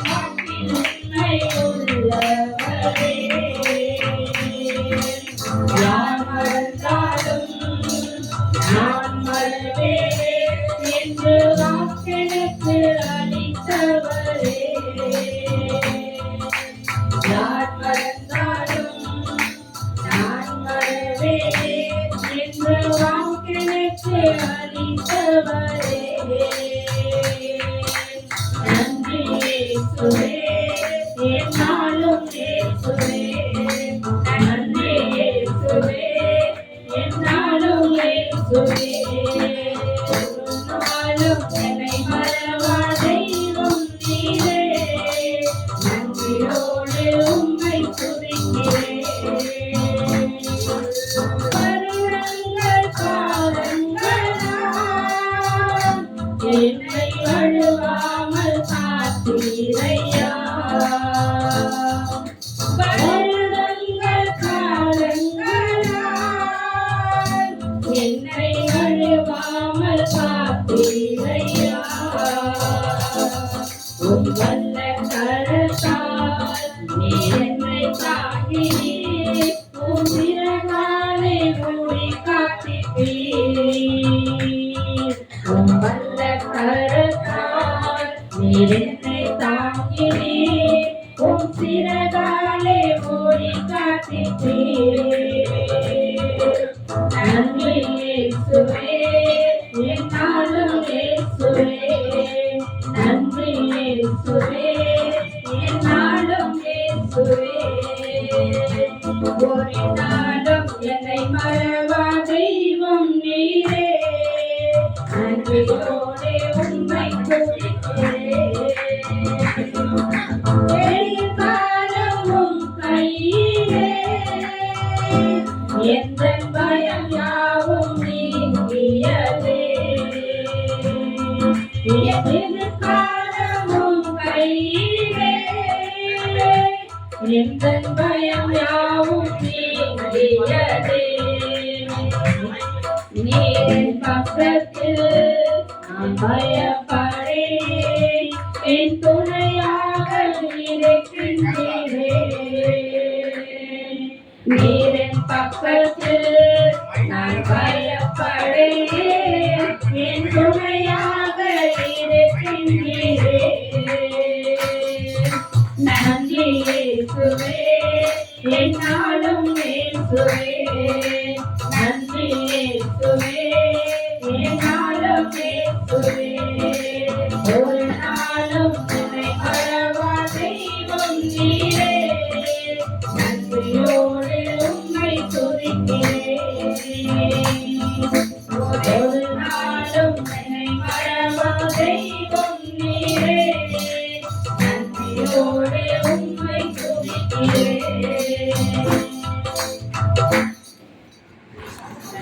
உண்மை உள்ளவரே யார் மறந்தாலும் நான் மறவேன் என்று வாக்கெடுத்து அளித்தவரே யார் மறந்தாலும் நான் மறவேன் என்று வாக்கெடுத்து அளித்தவரே நன்றி இயேசுவே என்னாலும் இயேசுவே நன்றி இயேசுவே என்னாலும் இயேசுவே நாளும் என்னை மறவா தெய்வம் நீரே நன்றியோடு உம்மை துதிக்கிறேன் வருடங்கள் காலங்களாய் என்னை அழுவாமல் காத்தீரையா வருடங்கள் காலங்களாய் என்னை அழுவாமல் காத்தீரையா உம் வல்ல கரத்தால் நீர் என்னை தாங்கினீர் உம் சிறகாலே மூடி காத்தீர் உம் வல்ல கரத்தால் நீர் என்னை தாங்கினீர் உம் சிறகாலே மூடி காத்தீர் நன்றி இயேசுவே என்னாலும் இயேசுவே நன்றி இயேசுவே என்னாலும் இயேசுவே ஒரு நாளும் என்னை மறவா தெய்வம் நீரே நன்றியோடு உம்மை துதிக்கிறேன் எதிர்காலமும் கையிலே எந்த பயம் யாவும் நீங்கியதே எதிர்காலமும் கையிலே எந்த பயம் யாவும் நீங்கியதே நீரின் பக்கத்தில் நான் பயப்படேன் என் துணையாக இருக்கின்றீரே நீரின் பக்கத்தில் நான் பயப்படேன் என் துணையாக இருக்கின்றீரே நன்றி இயேசுவே என்னாலும் இயேசுவே நன்றி இயேசுவே என்னாலும் இயேசுவே ஒரு நாளும் என்னை மறவா தெய்வம் நீரே நன்றியோடு உம்மை துதிக்கிறேன் ஒரு நாளும் என்னை மறவா தெய்வம் நீரே நன்றியோடு உம்மை துதிக்கிறேன்